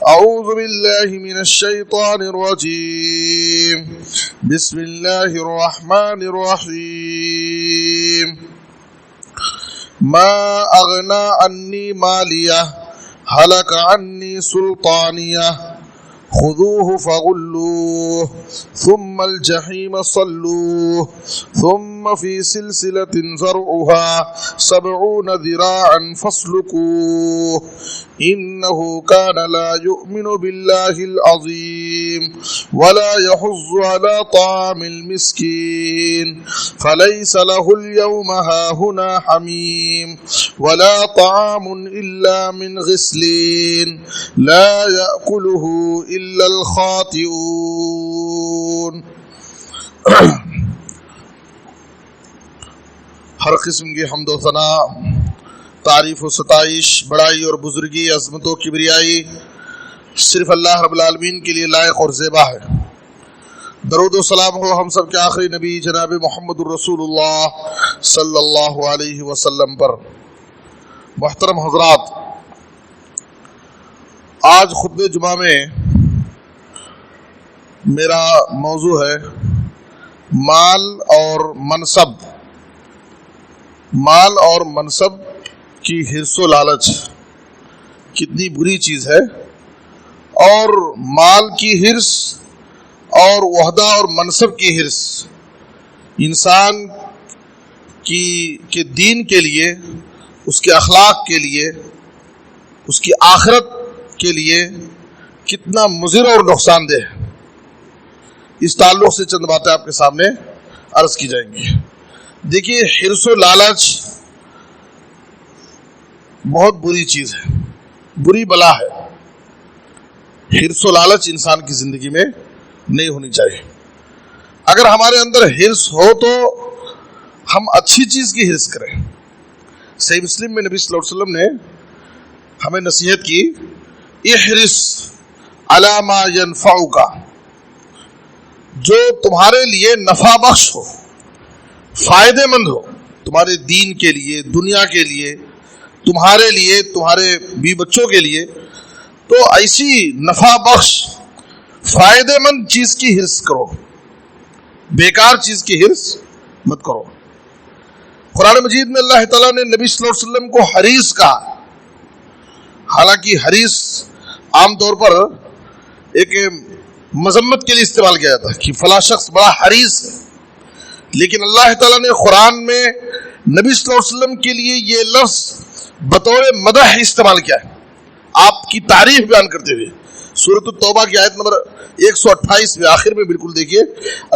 أعوذ بالله من الشيطان الرجيم. بسم الله الرحمن الرحيم. ما أغنى عني مالية هلك عني سلطانية خذوه فغلوه ثم الجحيم صلوه ثم في سلسلة ذرعها 70 ذراعا فاسلكوه إنه كان لا يؤمن بالله العظيم ولا يحض على طعام المسكين فليس له اليوم هاهنا حميم ولا طعام إلا من غسلين لا يأكله إلا الخاطئون. ہر قسم کی حمد و ثنا، تعریف و ستائش، بڑائی اور بزرگی، عظمت و کبریائی صرف اللہ رب العالمین کے لیے لائق اور زیبا ہے. درود و سلام ہو ہم سب کے آخری نبی جناب محمد الرسول اللہ صلی اللہ علیہ وسلم پر. محترم حضرات، آج خطبہ جمعہ میں میرا موضوع ہے مال اور منصب. مال اور منصب کی حرص و لالچ کتنی بری چیز ہے، اور مال کی حرص اور وحدہ اور منصب کی حرص انسان کے دین کے لیے، اس کے اخلاق کے لیے، اس کی آخرت کے لیے کتنا مضر اور نقصان دہ ہے. اس تعلق سے چند باتیں آپ کے سامنے عرض کی جائیں گی. دیکھیے، حرص و لالچ بہت بری چیز ہے، بری بلا ہے. حرص و لالچ انسان کی زندگی میں نہیں ہونی چاہیے. اگر ہمارے اندر حرص ہو تو ہم اچھی چیز کی حرص کریں. صحیح مسلم میں نبی صلی اللہ علیہ وسلم نے ہمیں نصیحت کی، احرص علی ما ینفعک، جو تمہارے لیے نفع بخش ہو، فائدے مند ہو، تمہارے دین کے لیے، دنیا کے لیے، تمہارے لیے، تمہارے بیوی بچوں کے لیے، تو ایسی نفع بخش فائدے مند چیز کی حرص کرو، بیکار چیز کی حرص مت کرو. قرآن مجید میں اللہ تعالیٰ نے نبی صلی اللہ علیہ وسلم کو حریص کہا. حالانکہ حریص عام طور پر ایک مذمت کے لیے استعمال کیا جاتا ہے کہ فلاں شخص بڑا حریص ہے، لیکن اللہ تعالیٰ نے قرآن میں نبی صلی اللہ علیہ وسلم کے لیے یہ لفظ بطور مدح استعمال کیا ہے، آپ کی تعریف بیان کرتے ہوئے. سورۃ التوبہ کی آیت نمبر 128 میں آخر میں بالکل دیکھیے،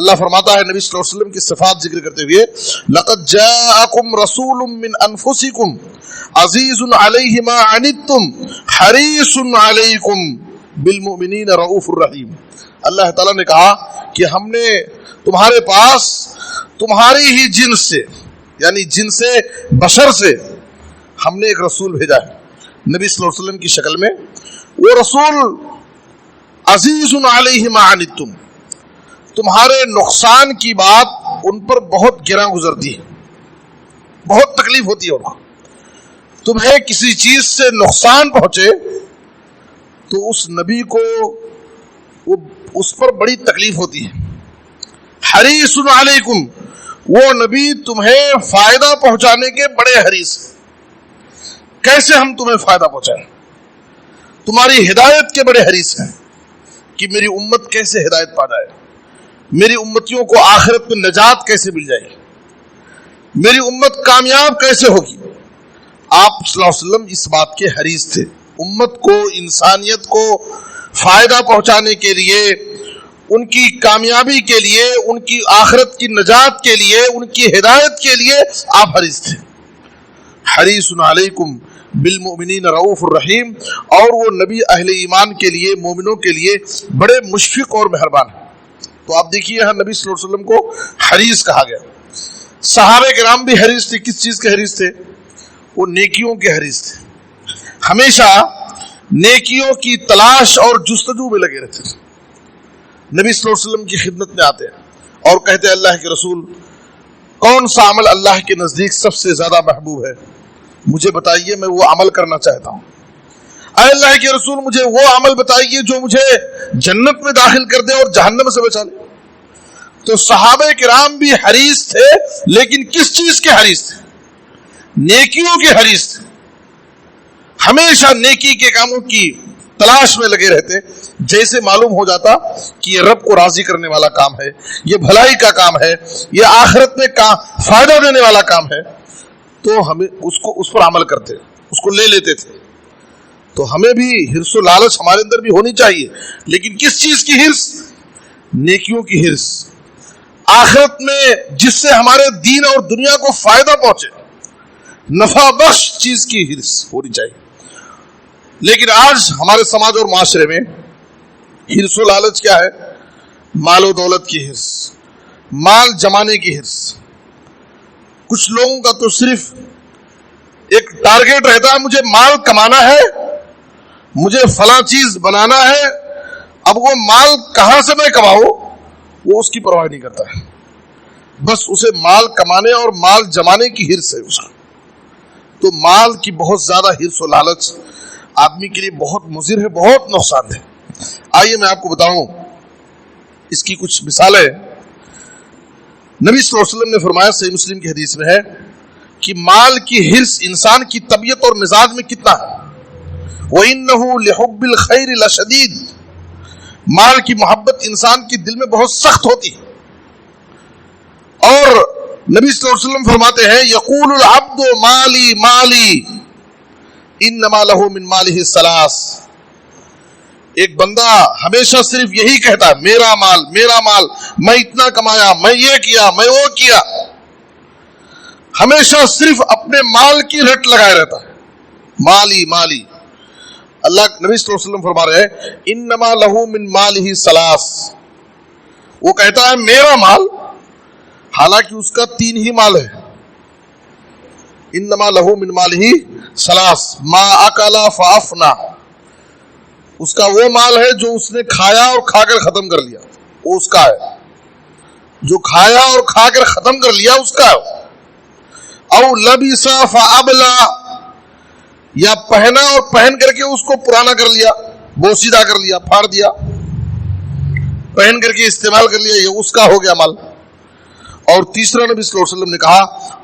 اللہ فرماتا ہے نبی صلی اللہ علیہ وسلم کی صفات ذکر کرتے ہوئے، لقد جاءکم رسول من انفسکم عزیز علیہ ما عنتم حریص علیکم بالمؤمنین رؤوف الرحیم. اللہ تعالیٰ نے کہا کہ ہم نے تمہارے پاس تمہاری ہی جنس سے، یعنی جنس بشر سے ہم نے ایک رسول بھیجا ہے نبی صلی اللہ علیہ وسلم کی شکل میں. وہ رسول عزیز علیہ ما عنتم، تمہارے نقصان کی بات ان پر بہت گراں گزرتی ہے، بہت تکلیف ہوتی ہے ان کو. تمہیں کسی چیز سے نقصان پہنچے تو اس نبی کو اس پر بڑی تکلیف ہوتی ہے. حریص علیکم، وہ نبی تمہیں فائدہ پہنچانے کے بڑے حریص ہیں. کیسے ہم تمہیں فائدہ پہنچائیں؟ تمہاری ہدایت کے بڑے حریص ہیں کہ میری امت کیسے ہدایت پا جائے، میری امتیوں کو آخرت میں نجات کیسے مل جائے، میری امت کامیاب کیسے ہوگی. آپ صلی اللہ علیہ وسلم اس بات کے حریص تھے. امت کو، انسانیت کو فائدہ پہنچانے کے لیے، ان کی کامیابی کے لیے، ان کی آخرت کی نجات کے لیے، ان کی ہدایت کے لیے آپ حریص تھے. حریص علیکم بالمؤمنین رؤوف الرحیم، اور وہ نبی اہل ایمان کے لیے، مومنوں کے لیے بڑے مشفق اور مہربان ہیں. تو آپ دیکھیے یہاں نبی صلی اللہ علیہ وسلم کو حریص کہا گیا. صحابہ کرام بھی حریص تھے. کس چیز کے حریص تھے؟ وہ نیکیوں کے حریص تھے. ہمیشہ نیکیوں کی تلاش اور جستجو میں لگے رہتے تھے. نبی صلی اللہ علیہ وسلم کی خدمت میں آتے ہیں اور کہتے ہیں اللہ کے رسول، کون سا عمل اللہ کے نزدیک سب سے زیادہ محبوب ہے؟ مجھے بتائیے، میں وہ عمل کرنا چاہتا ہوں. آئے اللہ کے رسول مجھے وہ عمل بتائیے جو مجھے جنت میں داخل کر دے اور جہنم سے بچا لے. تو صحابہ کرام بھی حریص تھے, لیکن کس چیز کے حریص تھے؟ نیکیوں کے حریص تھے. ہمیشہ نیکی کے کاموں کی تلاش میں لگے رہتے. جیسے معلوم ہو جاتا کہ یہ رب کو راضی کرنے والا کام ہے, یہ بھلائی کا کام ہے, یہ آخرت میں فائدہ دینے والا کام ہے, تو ہمیں اس پر عمل کرتے, اس کو لے لیتے تھے. تو ہمیں بھی حرص و لالچ ہمارے اندر بھی ہونی چاہیے, لیکن کس چیز کی حرص؟ نیکیوں کی حرص, آخرت میں جس سے ہمارے دین اور دنیا کو فائدہ پہنچے, نفع بخش چیز کی حرص ہونی چاہیے. لیکن آج ہمارے سماج اور معاشرے میں حرص و لالچ کیا ہے؟ مال و دولت کی حرص, مال جمانے کی حرص. کچھ لوگوں کا تو صرف ایک ٹارگیٹ رہتا ہے, مجھے مال کمانا ہے, مجھے فلاں چیز بنانا ہے. اب وہ مال کہاں سے میں کماؤں وہ اس کی پرواہ نہیں کرتا ہے, بس اسے مال کمانے اور مال جمانے کی حرص ہے اس کا. تو مال کی بہت زیادہ حرص و لالچ آدمی کے لیے بہت مضر ہے, بہت نقصان دہ. آئیے میں آپ کو بتاؤں اس کی کچھ مثالیں. نبی صلی اللہ علیہ وسلم نے فرمایا, صحیح مسلم کی حدیث میں ہے, کہ مال کی حرص انسان کی طبیعت اور مزاج میں کتنا ہے. وَإِنَّهُ لِحُبِّ الْخَيْرِ لَشَدِيدٌ, مال کی محبت انسان کی دل میں بہت سخت ہوتی ہے. اور نبی صلی اللہ علیہ وسلم فرماتے ہیں, یقول العبد مالی مالی انما له من ماله الثلاث. ایک بندہ ہمیشہ صرف یہی کہتا ہے, میرا مال میرا مال, میں اتنا کمایا, میں یہ کیا, میں وہ کیا. ہمیشہ صرف اپنے مال کی رٹ لگائے رہتا ہے, مالی مالی. اللہ نبی صلی اللہ علیہ وسلم فرما رہے ہیں, انما له من ماله ثلاث. وہ کہتا ہے میرا مال, حالانکہ اس کا 3 ہی مال ہے. انما له من ماله ثلاث ما اکل فافنا. اس کا وہ مال ہے جو اس نے کھایا اور کھا کر ختم کر لیا, وہ اس کا ہے. جو کھایا اور کھا کر ختم کر لیا اس کا ہے. او لبس فابلا, یا پہنا اور پہن کر کے اس کو پرانا کر لیا, بوسیدہ کر لیا, پھاڑ دیا, پہن کر کے استعمال کر لیا, یہ اس کا ہو گیا مال. اور تیسرا نبی صلی اللہ علیہ وسلم نے کہا,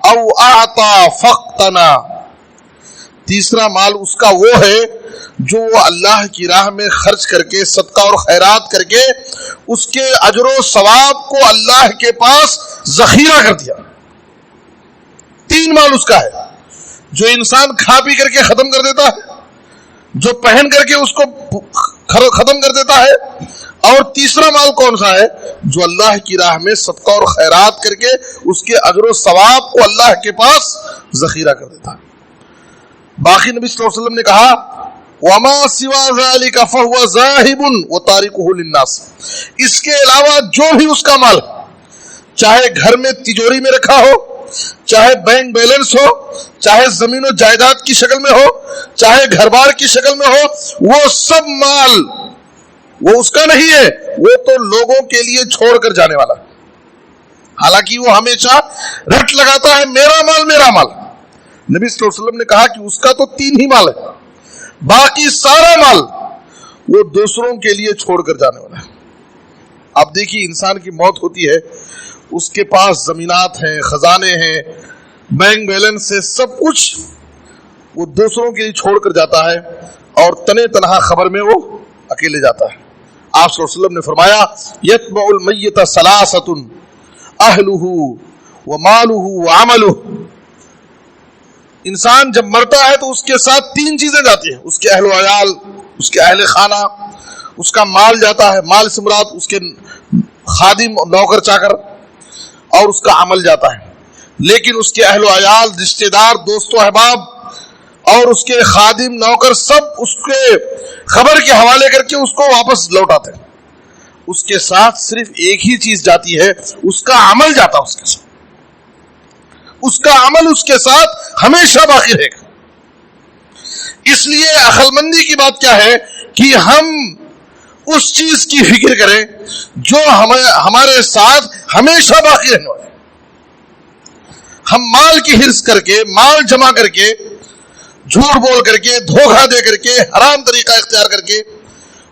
او اعطا فقتنا. تیسرا مال اس کا وہ ہے جو وہ اللہ کی راہ میں خرچ کر کے, صدقہ اور خیرات کر کے, اس کے اجر و ثواب کو اللہ کے پاس ذخیرہ کر دیا. 3 مال اس کا ہے, جو انسان کھا پی کر کے ختم کر دیتا ہے, جو پہن کر کے اس کو ختم کر دیتا ہے, اور تیسرا مال کون سا ہے؟ جو اللہ کی راہ میں صدقہ اور خیرات کر کے اس کے اجر و ثواب کو اللہ کے پاس ذخیرہ کر دیتا ہے. باقی نبی صلی اللہ علیہ وسلم نے کہا, وَمَا سِوَا ذَلِكَ فَهُوَ ذَاهِبٌ وَتَارِكُهُ لِلنَّاسِ. اس کے علاوہ جو بھی اس کا مال, چاہے گھر میں تجوری میں رکھا ہو, چاہے بینک بیلنس ہو, چاہے زمین و جائیداد کی شکل میں ہو, چاہے گھر بار کی شکل میں ہو, وہ سب مال وہ اس کا نہیں ہے, وہ تو لوگوں کے لیے چھوڑ کر جانے والا ہے. حالانکہ وہ ہمیشہ رٹ لگاتا ہے, میرا مال میرا مال. نبی صلی اللہ علیہ وسلم نے کہا کہ اس کا تو 3 ہی مال ہے, باقی سارا مال وہ دوسروں کے لیے چھوڑ کر جانے والا ہے. اب دیکھیے, انسان کی موت ہوتی ہے, اس کے پاس زمینات ہیں, خزانے ہیں, بینک بیلنس ہے, سب کچھ وہ دوسروں کے لیے چھوڑ کر جاتا ہے, اور تنے تنہا خبر میں وہ اکیلے جاتا ہے. آپ صلی اللہ علیہ وسلم نے فرمایا, یتبع المیت ثلاثۃ اہلہ ومالہ وعملہ. انسان جب مرتا ہے تو اس کے ساتھ 3 چیزیں جاتی ہیں, اس کے اہل و عیال, اس کے اہل خانہ, اس کا مال جاتا ہے. مال سے مراد اس کے خادم, نوکر چاکر, اور اس کا عمل جاتا ہے. لیکن اس کے اہل و عیال, رشتہ دار, دوست و احباب اور اس کے خادم, نوکر, سب اس کے خبر کے حوالے کر کے اس کو واپس لوٹاتے ہیں. اس کے ساتھ صرف ایک ہی چیز جاتی ہے, اس کا عمل جاتا ہے. اس کے ساتھ اس کا عمل اس کے ساتھ ہمیشہ باقی رہے گا. اس لیے عقل مندی کی بات کیا ہے کہ ہم اس چیز کی فکر کریں جو ہمارے ساتھ ہمیشہ باقی رہنے والے. ہم مال کی حرص کر کے, مال جمع کر کے جھوٹ بول کر کے، دھوکہ دے کر کے، حرام طریقہ اختیار کر کے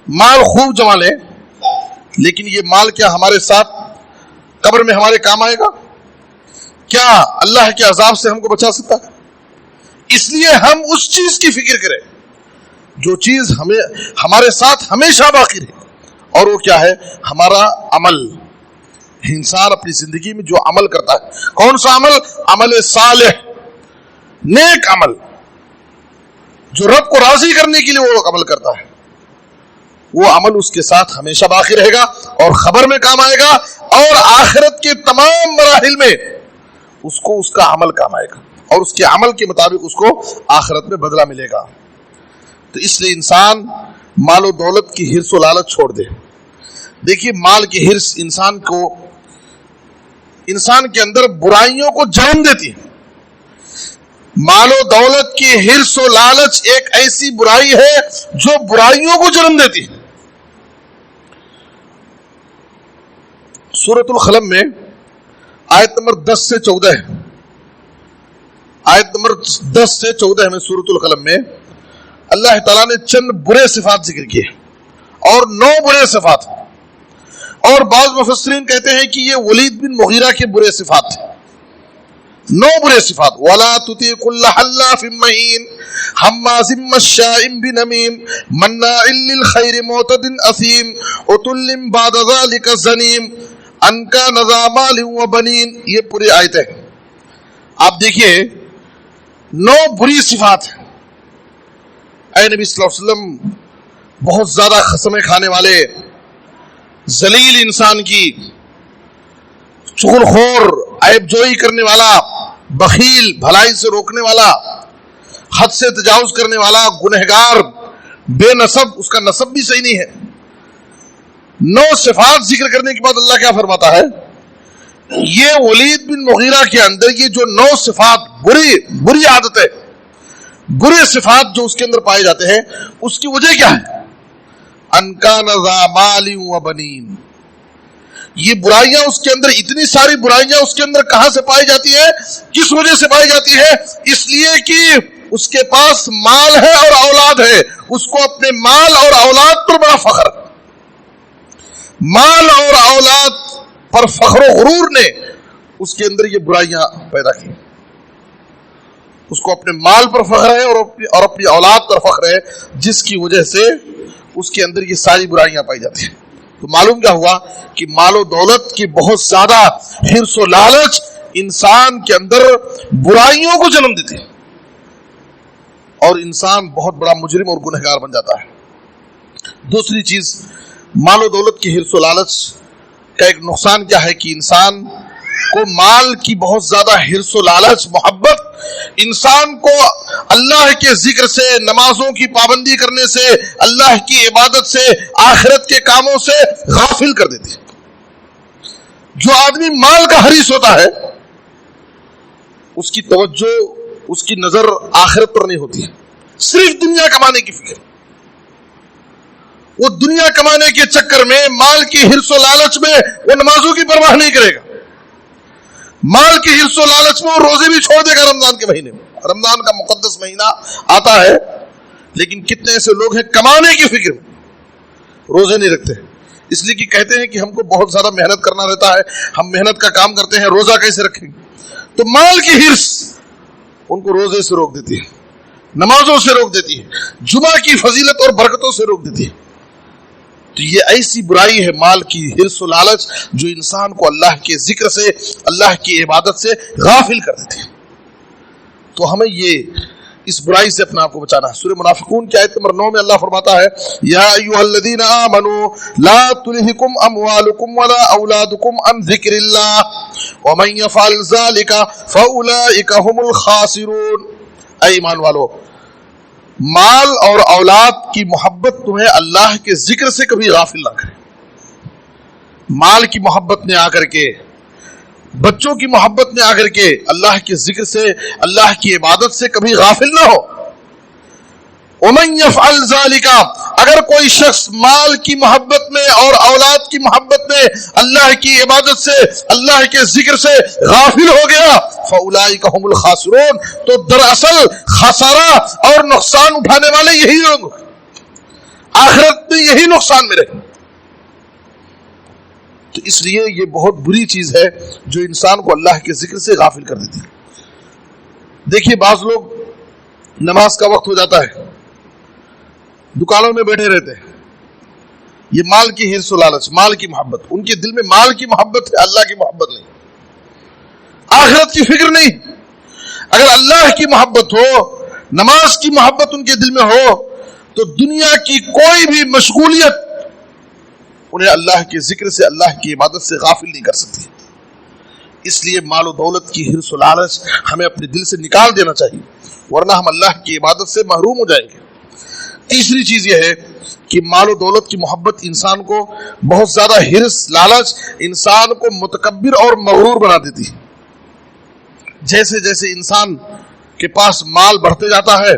مال خوب جما لیں، لیکن یہ مال کیا ہمارے ساتھ قبر میں ہمارے کام آئے گا؟ کیا اللہ کے عذاب سے ہم کو بچا سکتا ہے؟ اس لیے ہم اس چیز کی فکر کریں جو چیز ہمارے ساتھ ہمیشہ باقی رہے، اور وہ کیا ہے؟ ہمارا عمل۔ انسان اپنی زندگی میں جو عمل کرتا ہے، کون سا عمل؟ عمل صالح، نیک عمل، جو رب کو راضی کرنے کے لیے وہ عمل کرتا ہے، وہ عمل اس کے ساتھ ہمیشہ باقی رہے گا اور خبر میں کام آئے گا، اور آخرت کے تمام مراحل میں اس کو اس کا عمل کام آئے گا، اور اس کے عمل کے مطابق اس کو آخرت میں بدلہ ملے گا۔ تو اس لیے انسان مال و دولت کی حرص و لالچ چھوڑ دے۔ دیکھیے، مال کی حرص انسان کے اندر برائیوں کو جنم دیتی ہے۔ مال و دولت کی حرص و لالچ ایک ایسی برائی ہے جو برائیوں کو جنم دیتی ہے۔ سورۃ القلم میں آیت نمبر 10 سے 14 ہے، آیت نمبر 10 سے 14 میں سورۃ القلم میں اللہ تعالیٰ نے چند برے صفات ذکر کیے اور 9 برے صفات، اور بعض مفسرین کہتے ہیں کہ یہ ولید بن مغیرہ کے برے صفات تھے۔ 9 برے صفات: وَلَا تُطِيعْ كُلَّ حَلَّافٍ مَّهِينٍ حَمَّازٍ مَّشَّاءٍ بِنَمِيمٍ مَّنَّاعٍ لِّلْخَيْرِ مُعْتَدٍ أَثِيمٍ عُتُلٍّ بَعْدَ ذَلِكَ زَنِيمٍ أَن كَانَ ذَا مَالٍ وَبَنِينَ۔ یہ پوری آیت ہے۔ آپ دیکھیے، 9 بری صفات ہیں۔ اے نبی صلی اللہ علیہ وسلم، بہت زیادہ قسمیں کھانے والے، ذلیل انسان کی، چغل خور، عیب جوئی کرنے والا، بخیل، بھلائی سے روکنے والا، حد سے تجاوز کرنے والا، گنہگار، بے نسب، اس کا نسب بھی صحیح نہیں ہے۔ 9 صفات ذکر کرنے کے بعد اللہ کیا فرماتا ہے؟ یہ ولید بن مغیرہ کے اندر یہ جو 9 صفات، بری عادتیں، برے صفات جو اس کے اندر پائے جاتے ہیں، اس کی وجہ کیا ہے؟ ان کان ذا مال و بنین۔ یہ برائیاں اس کے اندر، اتنی ساری برائیاں اس کے اندر کہاں سے پائی جاتی ہے؟ کس وجہ سے پائی جاتی ہے؟ اس لیے کہ اس کے پاس مال ہے اور اولاد ہے، اس کو اپنے مال اور اولاد پر بڑا فخر، مال اور اولاد پر فخر و غرور نے اس کے اندر یہ برائیاں پیدا کی۔ اس کو اپنے مال پر فخر ہے اور اپنی اولاد پر فخر ہے، جس کی وجہ سے اس کے اندر یہ ساری برائیاں پائی جاتی ہیں۔ تو معلوم کیا ہوا کہ مال و دولت کی بہت زیادہ حرص و لالچ انسان کے اندر برائیوں کو جنم دیتی ہے، اور انسان بہت بڑا مجرم اور گنہگار بن جاتا ہے۔ دوسری چیز، مال و دولت کی حرص و لالچ کا ایک نقصان کیا ہے کہ انسان کو مال کی بہت زیادہ حرص و لالچ، محبت انسان کو اللہ کے ذکر سے، نمازوں کی پابندی کرنے سے، اللہ کی عبادت سے، آخرت کے کاموں سے غافل کر دیتی ہے۔ جو آدمی مال کا حریص ہوتا ہے، اس کی توجہ، اس کی نظر آخرت پر نہیں ہوتی ہے، صرف دنیا کمانے کی فکر۔ وہ دنیا کمانے کے چکر میں، مال کی حرص و لالچ میں وہ نمازوں کی پرواہ نہیں کرے گا، مال کی حرص و لالچ میں وہ روزے بھی چھوڑ دے گا۔ رمضان کے مہینے میں، رمضان کا مقدس مہینہ آتا ہے، لیکن کتنے ایسے لوگ ہیں کمانے کی فکر میں روزے نہیں رکھتے، اس لیے کہ کہتے ہیں کہ ہم کو بہت زیادہ محنت کرنا رہتا ہے، ہم محنت کا کام کرتے ہیں، روزہ کیسے رکھیں گے؟ تو مال کی حرص ان کو روزے سے روک دیتی ہے، نمازوں سے روک دیتی ہے، جمعہ کی فضیلت اور برکتوں سے روک دیتی ہے۔ تو یہ ایسی برائی ہے مال کی حرص و لالچ جو انسان کو اللہ کے ذکر سے، اللہ کی عبادت سے غافل کر دیتی ہے۔ تو ہمیں یہ اس برائی سے اپنا آپ کو بچانا ہے۔ سورہ منافقون کی آیت نمبر 9 میں اللہ فرماتا ہے، یا ایھا الذین آمنوا لا تلہکم اموالکم ولا اولادکم عن ذکر اللہ ومن یفعل ذلک فاولئک هم الخاسرون۔ اے ایمان والو، مال اور اولاد کی محبت تمہیں اللہ کے ذکر سے کبھی غافل نہ کرے۔ مال کی محبت میں آ کر کے، بچوں کی محبت میں آ کر کے اللہ کے ذکر سے، اللہ کی عبادت سے کبھی غافل نہ ہو۔ وَمَن يَفْعَلْ ذَلِكَ، اگر کوئی شخص مال کی محبت میں اور اولاد کی محبت میں اللہ کی عبادت سے، اللہ کے ذکر سے غافل ہو گیا، فَأُولَٰئِكَ هُمُ الْخَاسِرُونَ، تو دراصل خسارہ اور نقصان اٹھانے والے یہی لوگ، آخرت میں یہی نقصان میں رہے۔ تو اس لیے یہ بہت بری چیز ہے جو انسان کو اللہ کے ذکر سے غافل کر دیتی ہے۔ دیکھیے بعض لوگ نماز کا وقت ہو جاتا ہے، دکانوں میں بیٹھے رہتے ہیں، یہ مال کی حرص و لالچ، مال کی محبت، ان کے دل میں مال کی محبت ہے، اللہ کی محبت نہیں، آخرت کی فکر نہیں۔ اگر اللہ کی محبت ہو، نماز کی محبت ان کے دل میں ہو، تو دنیا کی کوئی بھی مشغولیت انہیں اللہ کے ذکر سے، اللہ کی عبادت سے غافل نہیں کر سکتی۔ اس لیے مال و دولت کی حرص و لالچ ہمیں اپنے دل سے نکال دینا چاہیے، ورنہ ہم اللہ کی عبادت سے محروم ہو جائیں گے۔ تیسری چیز یہ ہے کہ مال و دولت کی محبت انسان کو بہت زیادہ حرص، لالچ انسان کو متکبر اور مغرور بنا دیتی ہے۔ جیسے جیسے انسان کے پاس مال بڑھتے جاتا ہے،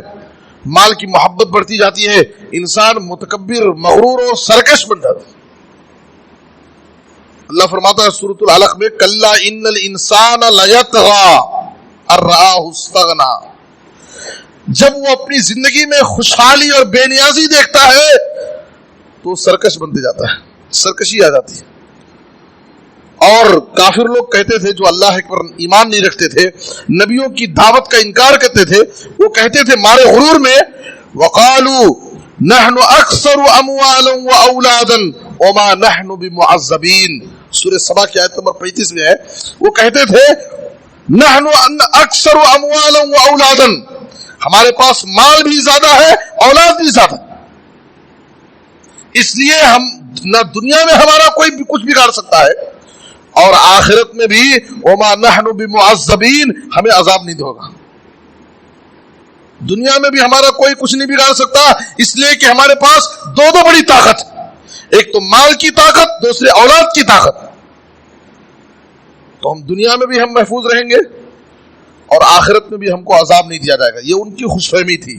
مال کی محبت بڑھتی جاتی ہے، انسان متکبر، مغرور اور سرکش بن جاتا ہے۔ اللہ فرماتا ہے سورۃ العلق میں، کلا ان الانسان لیطغی ان رآہ استغنی، جب وہ اپنی زندگی میں خوشحالی اور بے نیازی دیکھتا ہے تو سرکش بنتے جاتا ہے، سرکشی آ جاتی ہے۔ اور کافر لوگ کہتے تھے، جو اللہ پر ایمان نہیں رکھتے تھے، نبیوں کی دعوت کا انکار کرتے تھے، وہ کہتے تھے مارے غرور میں، وقالوا نحن اکثر اموالا واولادا وما نحن بمعذبین، سورہ سبا کی آیت نمبر 35 میں ہے، وہ کہتے تھے نحن اکثر اموالا واولادا، ہمارے پاس مال بھی زیادہ ہے، اولاد بھی زیادہ، اس لیے ہم نہ دنیا میں ہمارا کوئی بھی کچھ بگاڑ سکتا ہے، اور آخرت میں بھی وما نحن بمعذبین، ہمیں عذاب نہیں ہوگا۔ دنیا میں بھی ہمارا کوئی کچھ نہیں بگاڑ سکتا، اس لیے کہ ہمارے پاس دو بڑی طاقت، ایک تو مال کی طاقت، دوسرے اولاد کی طاقت، تو ہم دنیا میں بھی ہم محفوظ رہیں گے اور آخرت میں بھی ہم کو عذاب نہیں دیا جائے گا۔ یہ ان کی خوش فہمی تھی،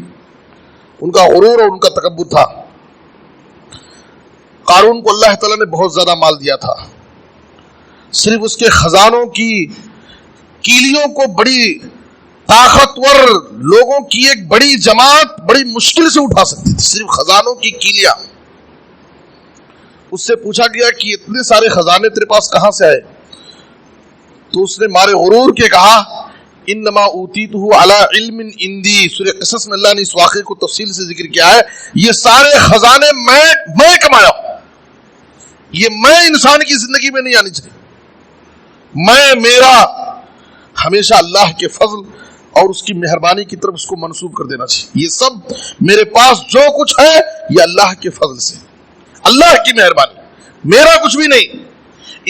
ان کا غرور اور ان کا تکبر تھا۔ قارون کو اللہ تعالیٰ نے بہت زیادہ مال دیا تھا، صرف اس کے خزانوں کی کیلیوں کو بڑی طاقتور لوگوں کی ایک بڑی جماعت بڑی مشکل سے اٹھا سکتی تھی، صرف خزانوں کی کیلیاں۔ اس سے پوچھا گیا کہ اتنے سارے خزانے تیرے پاس کہاں سے آئے؟ تو اس نے مارے غرور کے کہا انما اوتیتہ علی علم عندی، سورہ قصص میں اللہ نے اس واقعے کو تفصیل سے ذکر کیا ہے، یہ سارے خزانے میں کمایا ہوں، یہ میں انسان کی زندگی میں نہیں آنی چاہیے، میرا ہمیشہ اللہ کے فضل اور اس کی مہربانی کی طرف اس کو منسوب کر دینا چاہیے۔ یہ سب میرے پاس جو کچھ ہے یہ اللہ کے فضل سے، اللہ کی مہربانی، میرا کچھ بھی نہیں۔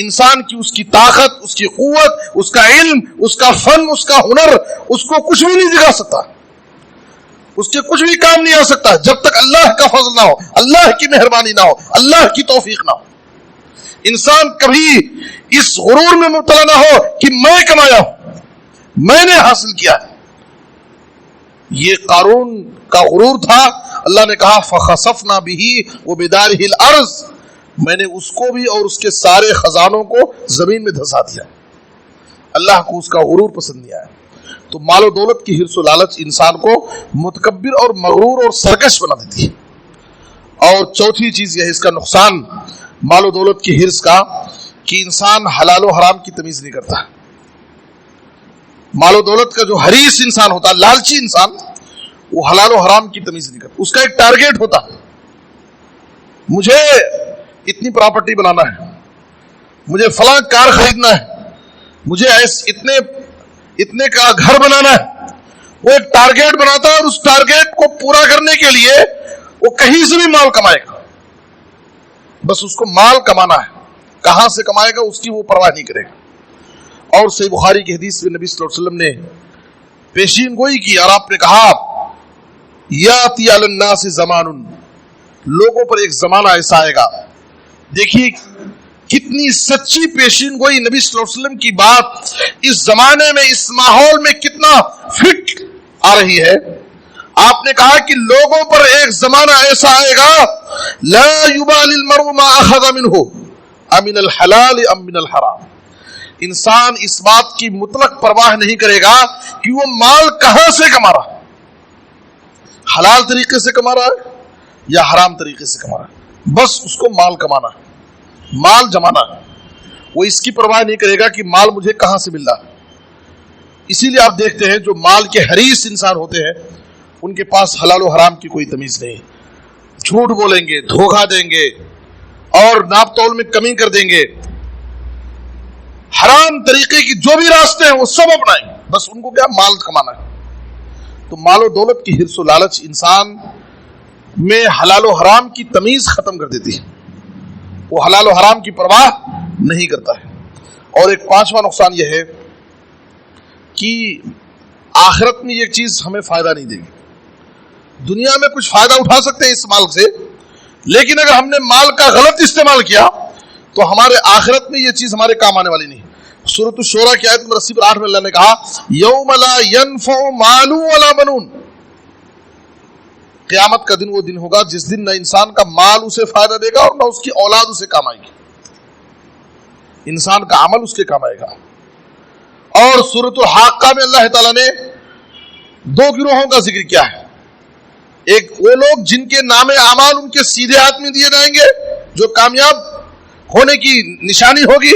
انسان کی اس کی طاقت، اس کی قوت، اس کا علم، اس کا فن، اس کا ہنر اس کو کچھ بھی نہیں دکھا سکتا، اس کے کچھ بھی کام نہیں آ سکتا جب تک اللہ کا فضل نہ ہو، اللہ کی مہربانی نہ ہو، اللہ کی توفیق نہ ہو۔ انسان کبھی اس غرور میں مبتلا نہ ہو کہ میں کمایا ہوں، میں نے حاصل کیا ہے۔ یہ قارون کا غرور تھا۔ اللہ نے کہا فخسفنا به وبداره الارض، میں نے اس کو بھی اور اس کے سارے خزانوں کو زمین میں دھسا دیا۔ اللہ کو اس کا غرور پسند نہیں آیا۔ تو مال و دولت کی حرص و لالچ انسان کو متکبر اور مغرور اور سرکش بنا دیتی ہے۔ اور چوتھی چیز یہ ہے اس کا نقصان مال و دولت کی حرص کا، کہ انسان حلال و حرام کی تمیز نہیں کرتا۔ مال و دولت کا جو حریص انسان ہوتا ہے، لالچی انسان، وہ حلال و حرام کی تمیز نہیں کرتا۔ اس کا ایک ٹارگیٹ ہوتا ہے، مجھے اتنی پراپرٹی بنانا ہے، مجھے فلاں کار خریدنا ہے، مجھے اتنے کا گھر بنانا ہے۔ وہ ایک ٹارگیٹ بناتا ہے اور اس ٹارگیٹ کو پورا کرنے کے لیے وہ کہیں سے بھی مال کمائے گا، بس اس کو مال کمانا ہے، کہاں سے کمائے گا اس کی وہ پرواہ نہیں کرے گا۔ اور صحیح بخاری کی حدیث میں نبی صلی اللہ علیہ وسلم نے پیشین گوئی کی اور آپ نے کہا یاتی علی الناس زمان، لوگوں پر ایک زمانہ ایسا آئے گا۔ دیکھیے کتنی سچی پیشین گوئی نبی صلی اللہ علیہ وسلم کی بات اس زمانے میں، اس ماحول میں کتنا فٹ آ رہی ہے۔ آپ نے کہا کہ لوگوں پر ایک زمانہ ایسا آئے گا لا يبالي المرء ما اخذ منه امن الحلال ام من الحرام. انسان اس بات کی مطلق پرواہ نہیں کرے گا کہ وہ مال کہاں سے کما رہا ہے، حلال طریقے سے کما رہا ہے یا حرام طریقے سے کما رہا ہے. بس اس کو مال کمانا ہے، مال جمانا ہے. وہ اس کی پرواہ نہیں کرے گا کہ مال مجھے کہاں سے مل رہا ہے. اسی لیے آپ دیکھتے ہیں جو مال کے حریص انسان ہوتے ہیں ان کے پاس حلال و حرام کی کوئی تمیز نہیں. جھوٹ بولیں گے، دھوکہ دیں گے اور ناپ تول میں کمی کر دیں گے. حرام طریقے کی جو بھی راستے ہیں وہ سب اپنائیں گے، بس ان کو کیا مال کمانا ہے. تو مال و دولت کی حرص و لالچ انسان میں حلال و حرام کی تمیز ختم کر دیتی ہے. وہ حلال و حرام کی پرواہ نہیں کرتا ہے. اور ایک پانچواں نقصان یہ ہے کہ آخرت میں یہ چیز ہمیں فائدہ نہیں دے گی. دنیا میں کچھ فائدہ اٹھا سکتے ہیں اس مال سے، لیکن اگر ہم نے مال کا غلط استعمال کیا تو ہمارے آخرت میں یہ چیز ہمارے کام آنے والی نہیں. سورۃ الشورى کی آیت نمبر 80 پر 8 میں اللہ نے کہا یوم لا ينفع مال ولا بنون. قیامت کا دن وہ دن ہوگا جس دن نہ انسان کا مال اسے فائدہ دے گا اور نہ اس کی اولاد اسے کام آئے گی. انسان کا عمل اس کے کام آئے گا. اور سورۃ الحاقہ میں اللہ تعالیٰ نے دو گروہوں کا ذکر کیا ہے. ایک وہ لوگ جن کے نام اعمال ان کے سیدھے ہاتھ میں دیے جائیں گے جو کامیاب ہونے کی نشانی ہوگی،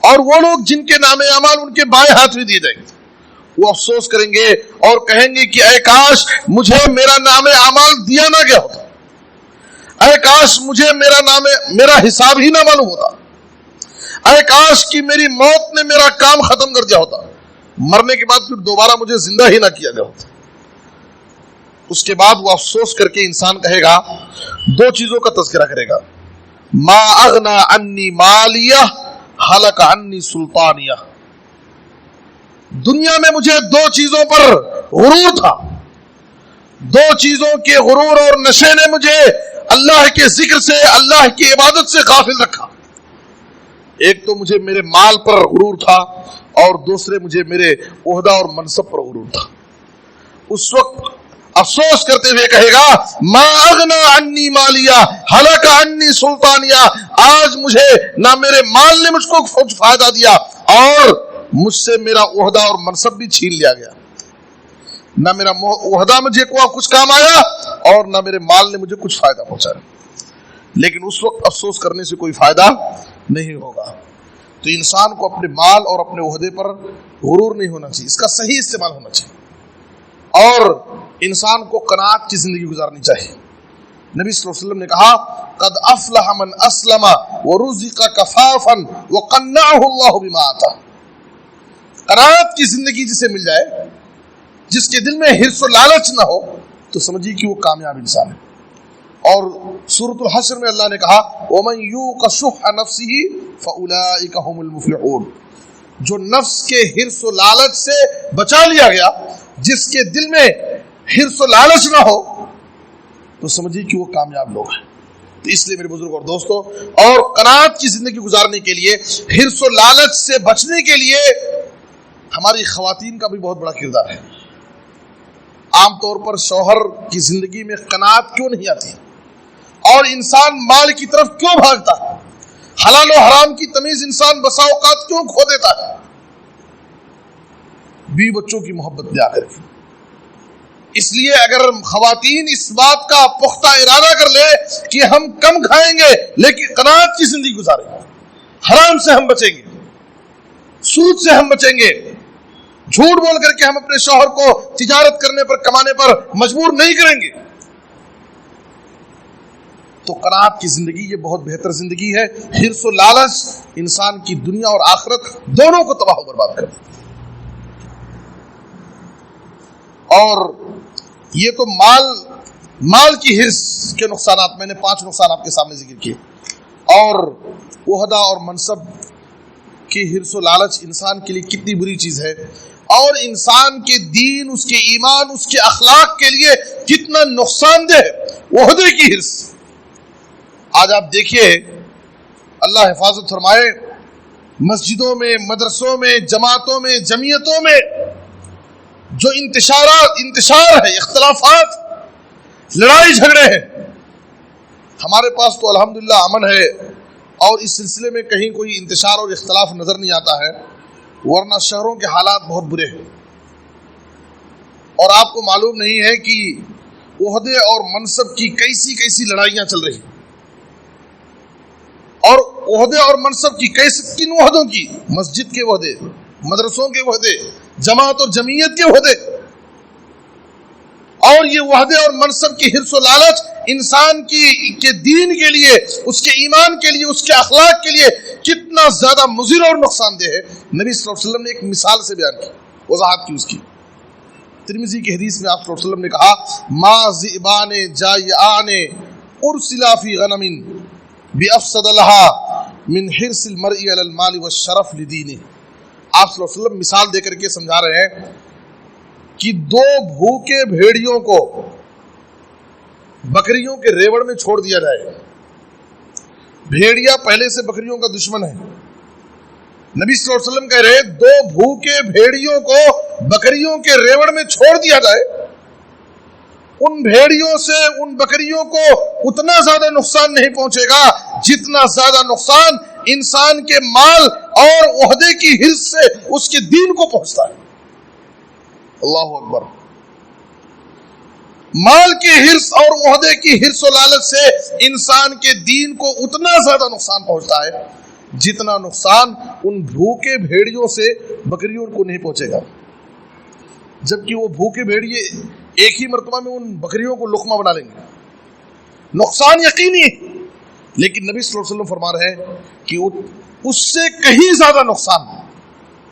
اور وہ لوگ جن کے نام اعمال ان کے بائیں ہاتھ میں دیے جائیں گے. وہ افسوس کریں گے اور کہیں گے کہ اے کاش مجھے میرا نام اعمال دیا نہ گیا ہوتا، اے کاش مجھے میرا حساب ہی نہ معلوم ہوتا، اے کاش کہ میری موت نے میرا کام ختم کر دیا ہوتا، مرنے کے بعد پھر دوبارہ مجھے زندہ ہی نہ کیا گیا ہوتا. اس کے بعد وہ افسوس کر کے انسان کہے گا، دو چیزوں کا تذکرہ کرے گا، ما اغنا انی مالیہ ہلک انی سلطانیہ. دنیا میں مجھے دو چیزوں پر غرور تھا، دو چیزوں کے غرور اور نشے نے مجھے اللہ کے ذکر سے، اللہ کی عبادت سے غافل رکھا. ایک تو مجھے میرے مال پر غرور تھا اور دوسرے مجھے میرے عہدہ اور منصب پر غرور تھا. اس وقت افسوس کرتے ہوئے کہے گا ما اغنا عنی مالیہ ہلک عنی سلطانیہ. آج مجھے نہ میرے مال نے مجھ کو کچھ فائدہ دیا اور مجھ سے میرا عہدہ اور منصب بھی چھین لیا گیا. نہ میرا عہدہ مجھے کچھ کام آیا اور نہ میرے مال نے مجھے کچھ فائدہ پہنچایا. لیکن اس وقت افسوس کرنے سے کوئی فائدہ نہیں ہوگا. تو انسان کو اپنے مال اور اپنے عہدے پر غرور نہیں ہونا چاہیے، اس کا صحیح استعمال ہونا چاہیے. اور انسان کو قناعت کی زندگی گزارنی چاہیے. نبی صلی اللہ علیہ وسلم نے کہا قد افلح من اسلم ورزق کفافا وقنعه اللہ بما آتا. قناعت کی زندگی جسے مل جائے، جس کے دل میں حرص و لالچ نہ ہو، تو سمجھیے کہ وہ کامیاب انسان ہے. اور سورۃ الحشر میں اللہ نے کہا ومن یوق شح نفسہ فاولئک هم المفلحون. جو نفس کے حرص و لالچ سے بچا لیا گیا، جس کے دل میں حرص و لالچ نہ ہو، تو سمجھیے کہ وہ کامیاب لوگ ہیں. تو اس لیے میرے بزرگ اور دوستو، اور قناعت کی زندگی گزارنے کے لیے، حرص و لالچ سے بچنے کے لیے ہماری خواتین کا بھی بہت بڑا کردار ہے. عام طور پر شوہر کی زندگی میں قناعت کیوں نہیں آتی اور انسان مال کی طرف کیوں بھاگتا ہے؟ حلال و حرام کی تمیز انسان بسا اوقات کیوں کھو دیتا ہے؟ بیوی بچوں کی محبت میں آ کر کے. اس لیے اگر خواتین اس بات کا پختہ ارادہ کر لے کہ ہم کم کھائیں گے لیکن قناعت کی زندگی گزاریں گے، حرام سے ہم بچیں گے، سود سے ہم بچیں گے، جھوٹ بول کر کے ہم اپنے شوہر کو تجارت کرنے پر، کمانے پر مجبور نہیں کریں گے، تو قناعت کی زندگی یہ بہت بہتر زندگی ہے. حرص و لالچ انسان کی دنیا اور آخرت دونوں کو تباہ و برباد کر دیتا. اور یہ تو مال کی حرص کے نقصانات، میں نے 5 نقصان آپ کے سامنے ذکر کیے. اور عہدہ اور منصب کی حرص و لالچ انسان کے لیے کتنی بری چیز ہے، اور انسان کے دین، اس کے ایمان، اس کے اخلاق کے لیے کتنا نقصان دہ ہے عہدے کی حرص. آج آپ دیکھیے، اللہ حفاظت فرمائے، مسجدوں میں، مدرسوں میں، جماعتوں میں، جمعیتوں میں جو انتشار ہے، اختلافات، لڑائی جھگڑے ہیں، ہمارے پاس تو الحمدللہ امن ہے اور اس سلسلے میں کہیں کوئی انتشار اور اختلاف نظر نہیں آتا ہے، ورنہ شہروں کے حالات بہت برے ہیں۔ اور آپ کو معلوم نہیں ہے کہ عہدے اور منصب کی کیسی کیسی لڑائیاں چل رہی ہیں، اور عہدے اور منصب کی کن عہدوں کی؟ مسجد کے عہدے، مدرسوں کے عہدے، جماعت اور جمعیت کے عہدے۔ اور یہ عہدے اور منصب کی حرص و لالچ انسان کے دین کے لیے، اس کے ایمان کے لیے، اس کے اخلاق کے لیے کتنا زیادہ مضر اور نقصان دہ ہے، نبی صلی اللہ علیہ وسلم نے ایک مثال سے بیان کی، وضاحت کی اس کی۔ ترمذی کی حدیث میں آپ صلی اللہ علیہ وسلم نے کہا ما ذئبان جائعان ارسلا فی غنم بافسد لها من حرص المرء علی المال والشرف لدینه۔ آپ صلی اللہ علیہ وسلم مثال دے کر کے سمجھا رہے ہیں کہ دو بھوکے بھیڑیوں کو بکریوں کے ریوڑ میں چھوڑ دیا جائے۔ بھیڑیا پہلے سے بکریوں کا دشمن ہے۔ نبی صلی اللہ علیہ وسلم کہہ رہے دو بھوکے بھیڑیوں کو بکریوں کے ریوڑ میں چھوڑ دیا جائے، ان بھیڑیوں سے ان بکریوں کو اتنا زیادہ نقصان نہیں پہنچے گا جتنا زیادہ نقصان انسان کے مال اور عہدے کی حرص سے اس کے دین کو پہنچتا ہے۔ اللہ اکبر۔ مال کی حرص اور عہدے کی حرص و لالچ سے انسان کے دین کو اتنا زیادہ نقصان پہنچتا ہے جتنا نقصان ان بھوکے بھیڑیوں سے بکریوں کو نہیں پہنچے گا، جبکہ وہ بھوکے بھیڑیے ایک ہی مرتبہ میں ان بکریوں کو لقمہ بنا لیں گے۔ نقصان یقینی ہے، لیکن نبی صلی اللہ علیہ وسلم فرما رہے ہیں کہ اس سے کہیں زیادہ نقصان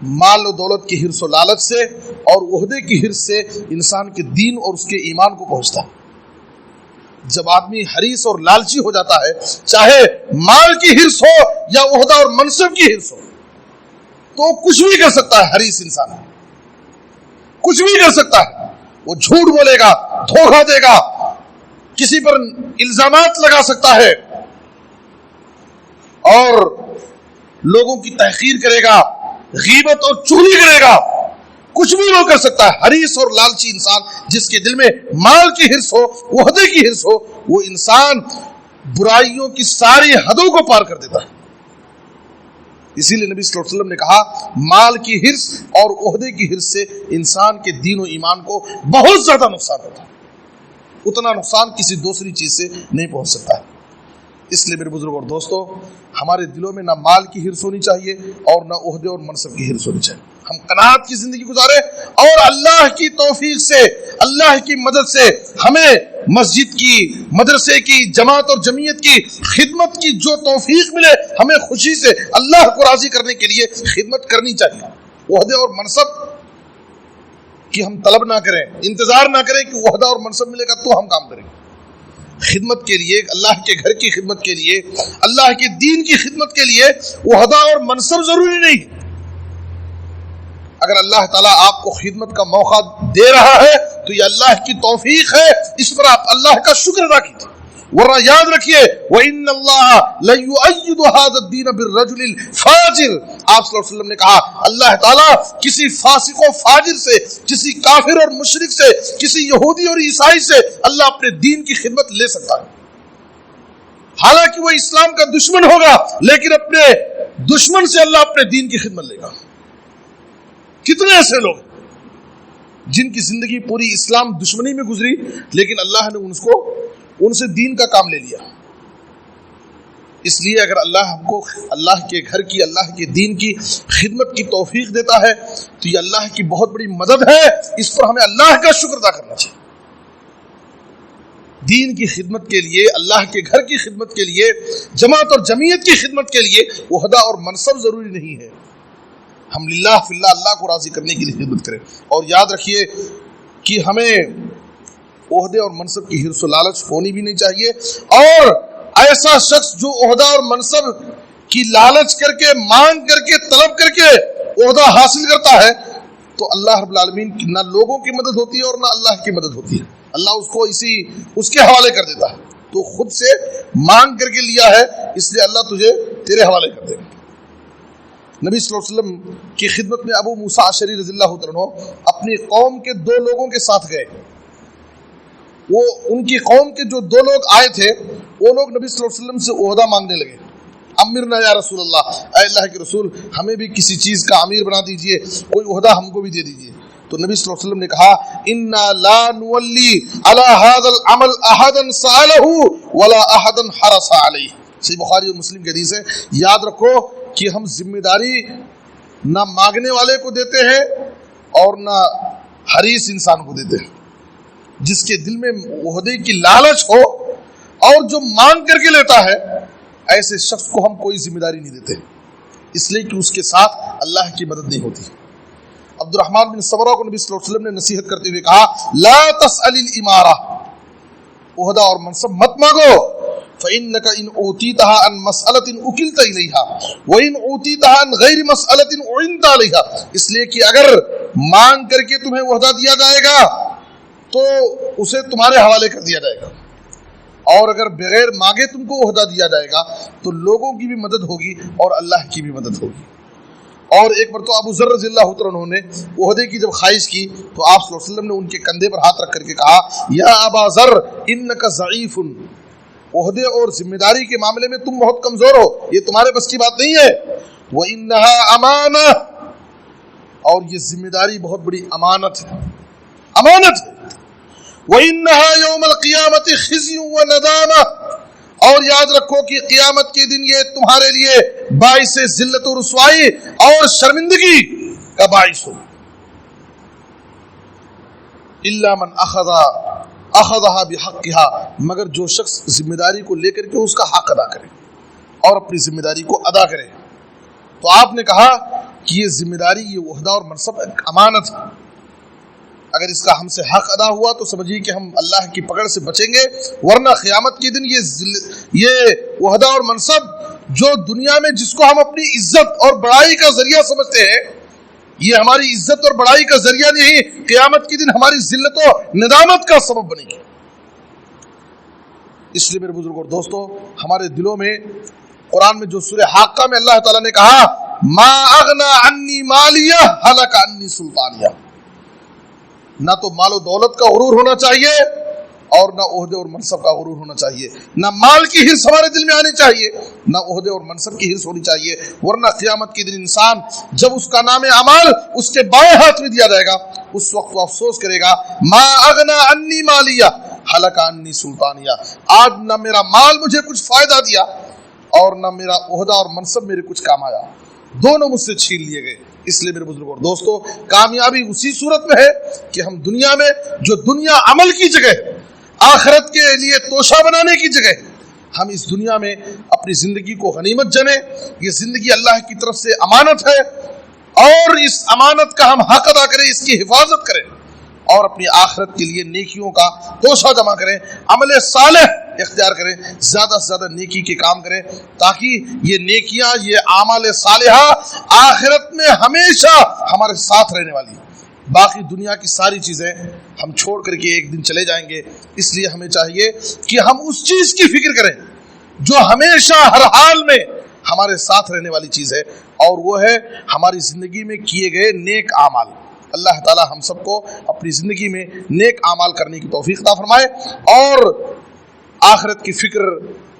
مال و دولت کی حرص و لالچ سے اور عہدے کی حرص سے انسان کے دین اور اس کے ایمان کو پہنچتا ہے۔ جب آدمی حریص اور لالچی ہو جاتا ہے، چاہے مال کی حرص ہو یا عہدہ اور منصب کی حرص ہو، تو کچھ بھی کر سکتا ہے۔ حریص انسان کچھ بھی کر سکتا ہے، وہ جھوٹ بولے گا، دھوکہ دے گا، کسی پر الزامات لگا سکتا ہے اور لوگوں کی تحقیر کرے گا، غیبت اور چغلی کرے گا، کچھ بھی وہ کر سکتا ہے۔ حریص اور لالچی انسان جس کے دل میں مال کی حرص ہو، عہدے کی حرص ہو، وہ انسان برائیوں کی ساری حدوں کو پار کر دیتا ہے۔ اسی لیے نبی صلی اللہ علیہ وسلم نے کہا مال کی حرص اور عہدے کی حرص سے انسان کے دین و ایمان کو بہت زیادہ نقصان ہوتا ہے، اتنا نقصان کسی دوسری چیز سے نہیں پہنچ سکتا ہے۔ اس لیے میرے بزرگ اور دوستو، ہمارے دلوں میں نہ مال کی حرص ہونی چاہیے اور نہ عہدے اور منصب کی حرص ہونی چاہیے۔ ہم قناعت کی زندگی گزارے اور اللہ کی توفیق سے، اللہ کی مدد سے ہمیں مسجد کی، مدرسے کی، جماعت اور جمعیت کی خدمت کی جو توفیق ملے، ہمیں خوشی سے اللہ کو راضی کرنے کے لیے خدمت کرنی چاہیے۔ عہدے اور منصب کی ہم طلب نہ کریں، انتظار نہ کریں کہ عہدہ اور منصب ملے گا تو ہم کام کریں گے۔ خدمت کے لیے، اللہ کے گھر کی خدمت کے لیے، اللہ کے دین کی خدمت کے لیے عہدہ اور منصب ضروری نہیں ہے۔ اگر اللہ تعالیٰ آپ کو خدمت کا موقع دے رہا ہے تو یہ اللہ کی توفیق ہے، اس پر آپ اللہ کا شکر ادا کیجیے، ورنہ یاد رکھیے وَإِنَّ اللَّهَ لَيُؤَيِّدُ هَذَا الدِّينَ بِالرَّجُلِ الْفَاجِرِ۔ آپ صلی اللہ علیہ وسلم نے کہا اللہ تعالیٰ کسی فاسق و فاجر سے، کسی کافر اور مشرک سے، کسی یہودی اور عیسائی سے اللہ اپنے دین کی خدمت لے سکتا ہے، حالانکہ وہ اسلام کا دشمن ہوگا، لیکن اپنے دشمن سے اللہ اپنے دین کی خدمت لے گا۔ کتنے ایسے لوگ جن کی زندگی پوری اسلام دشمنی میں گزری، لیکن اللہ نے ان سے دین کا کام لے لیا۔ اس لیے اگر اللہ ہم کو اللہ کے گھر کی، اللہ کے دین کی خدمت کی توفیق دیتا ہے تو یہ اللہ کی بہت بڑی مدد ہے، اس پر ہمیں اللہ کا شکر ادا کرنا چاہیے۔ دین کی خدمت کے لیے، اللہ کے گھر کی خدمت کے لیے، جماعت اور جمعیت کی خدمت کے لیے عہدہ اور منصب ضروری نہیں ہے۔ ہم للہ فی اللہ اللہ کو راضی کرنے کے لیے خدمت کریں، اور یاد رکھیے کہ ہمیں عہدے اور منصب کی حرص و لالچ ہونی بھی نہیں چاہیے، اور ایسا شخص جو عہدہ اور منصب کی لالچ کر کے، مانگ کر کے، طلب کر کے عہدہ حاصل کرتا ہے تو اللہ رب العالمین کی نہ لوگوں کی مدد ہوتی ہے اور نہ اللہ کی مدد ہوتی ہے، اللہ اس کو اس کے حوالے کر دیتا ہے۔ تو خود سے مانگ کر کے لیا ہے، اس لیے اللہ تجھے تیرے حوالے کر دے گا۔ نبی صلی اللہ علیہ وسلم کی خدمت میں ابو موسیٰ اشعری رضی اللہ عنہ اپنی قوم کے دو لوگوں کے ساتھ گئے، وہ ان کی قوم کے جو 2 لوگ آئے تھے وہ لوگ نبی صلی اللہ علیہ وسلم سے عہدہ مانگنے لگے. امرنا یا رسول اللہ، اے اللہ کے رسول ہمیں بھی کسی چیز کا امیر بنا دیجئے، کوئی عہدہ ہم کو بھی دے دیجئے. تو نبی صلی اللہ علیہ وسلم نے کہا انا لا نولی علی هذا العمل احدا سأله ولا احدا حرص علیہ. صحیح بخاری اور مسلم کی حدیث ہے. یاد رکھو کہ ہم ذمہ داری نہ مانگنے والے کو دیتے ہیں اور نہ حریص انسان کو دیتے ہیں. جس کے دل میں عہدے کی لالچ ہو اور جو مانگ کر کے لیتا ہے ایسے شخص کو ہم کوئی ذمہ داری نہیں دیتے، اس لیے کہ اس کے ساتھ اللہ کی مدد نہیں ہوتی. عبد الرحمن بن سمرہ کو نبی صلی اللہ علیہ وسلم نے نصیحت کرتے ہوئے کہا لا تسأل الامارہ، عہدہ اور منصب مت مانگو. فإنك إن أوتيتها عن مسألة أكلت إليها وإن أوتيتها عن غير مسألة أعنت عليها. اس لیے کہ اگر مانگ کر کے تمہیں عہدہ دیا جائے گا تو اسے تمہارے حوالے کر دیا جائے گا، اور اگر بغیر مانگے تم کو عہدہ دیا جائے گا تو لوگوں کی بھی مدد ہوگی اور اللہ کی بھی مدد ہوگی. اور ایک مرتبہ ابو ذر رضی اللہ عنہ نے عہدے کی جب خواہش کی تو آپ صلی اللہ علیہ وسلم نے ان کے کندھے پر ہاتھ رکھ کر کے کہا یا ابا ذر انک ضعیف، عہدے اور ذمہ داری کے معاملے میں تم بہت کمزور ہو، یہ تمہارے بس کی بات نہیں ہے. وَإِنَّهَا أَمَانَةٌ، اور یہ ذمہ داری بہت بڑی امانت ہے، امانت ہے. وَإِنَّهَا يَوْمَ الْقِيَامَةِ خِزْيٌ وَنَدَامَةٌ، اور یاد رکھو کہ قیامت کے دن یہ تمہارے لیے باعث ذلت و رسوائی اور شرمندگی کا باعث ہو. إِلَّا مَنْ اخذها بحقها، مگر جو شخص ذمہ داری کو لے کر کے اس کا حق ادا کرے اور اپنی ذمہ داری کو ادا کرے. تو آپ نے کہا کہ یہ ذمہ داری، یہ عہدہ اور منصب ایک امانت ہے. اگر اس کا ہم سے حق ادا ہوا تو سمجھیے کہ ہم اللہ کی پکڑ سے بچیں گے، ورنہ قیامت کے دن یہ عہدہ اور منصب جو دنیا میں جس کو ہم اپنی عزت اور بڑائی کا ذریعہ سمجھتے ہیں، یہ ہماری عزت اور بڑائی کا ذریعہ نہیں، قیامت کے دن ہماری ذلت و ندامت کا سبب بنے گی. اس لیے میرے بزرگوں اور دوستو، ہمارے دلوں میں قرآن میں جو سورہ حاقہ میں اللہ تعالیٰ نے کہا ما اغنا عنی مالیہ ہلک عنی سلطانیہ، نہ تو مال و دولت کا غرور ہونا چاہیے اور نہ عہدے اور منصب کا غرور ہونا چاہیے. نہ مال کی حرص ہمارے دل میں آنی چاہیے، نہ عہدے اور منصب کی حرص ہونی چاہیے، ورنہ قیامت کے دن انسان جب اس کا نام اعمال اس کے بائیں ہاتھ میں دیا جائے گا اس وقت وہ افسوس کرے گا ما اغنا عنی مالیہ ہلک عنی سلطانیہ، آج نہ میرا مال مجھے کچھ فائدہ دیا اور نہ میرا عہدہ اور منصب میرے کچھ کام آیا، دونوں مجھ سے چھین لیے گئے. اس لیے میرے بزرگوں اور دوستو، کامیابی اسی صورت میں ہے کہ ہم دنیا میں جو دنیا عمل کی جگہ ہے، آخرت کے لیے توشہ بنانے کی جگہ، ہم اس دنیا میں اپنی زندگی کو غنیمت جانیں. یہ زندگی اللہ کی طرف سے امانت ہے اور اس امانت کا ہم حق ادا کریں، اس کی حفاظت کریں اور اپنی آخرت کے لیے نیکیوں کا توشہ جمع کریں، عمل صالح اختیار کریں، زیادہ سے زیادہ نیکی کے کام کریں تاکہ یہ نیکیاں، یہ اعمال صالحہ آخرت میں ہمیشہ ہمارے ساتھ رہنے والی ہیں. باقی دنیا کی ساری چیزیں ہم چھوڑ کر کے ایک دن چلے جائیں گے، اس لیے ہمیں چاہیے کہ ہم اس چیز کی فکر کریں جو ہمیشہ ہر حال میں ہمارے ساتھ رہنے والی چیز ہے، اور وہ ہے ہماری زندگی میں کیے گئے نیک اعمال. اللہ تعالی ہم سب کو اپنی زندگی میں نیک اعمال کرنے کی توفیق عطا فرمائے اور آخرت کی فکر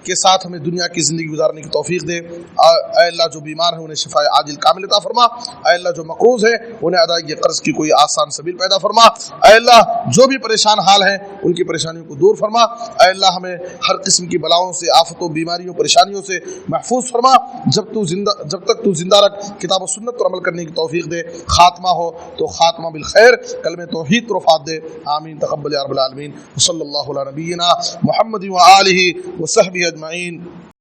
کے ساتھ ہمیں دنیا کی زندگی گزارنے کی توفیق دے. اے اللہ جو بیمار ہیں انہیں شفاء عاجل کامل عطا فرما. اے اللہ جو مقروض ہیں انہیں ادائیگی قرض کی کوئی آسان سبیل پیدا فرما. اے اللہ جو بھی پریشان حال ہیں ان کی پریشانیوں کو دور فرما. اے اللہ ہمیں ہر قسم کی بلاؤں سے، آفتوں، بیماریوں، پریشانیوں سے محفوظ فرما. جب تک تو زندہ رکھ کتاب و سنت پر عمل کرنے کی توفیق دے. خاتمہ ہو تو خاتمہ بالخیر، کلمہ توحید پر وفات دے. آمین تقبل یا رب العالمین. صلی اللہ علی نبینا محمد و آلہ و صحبہ اجمعین.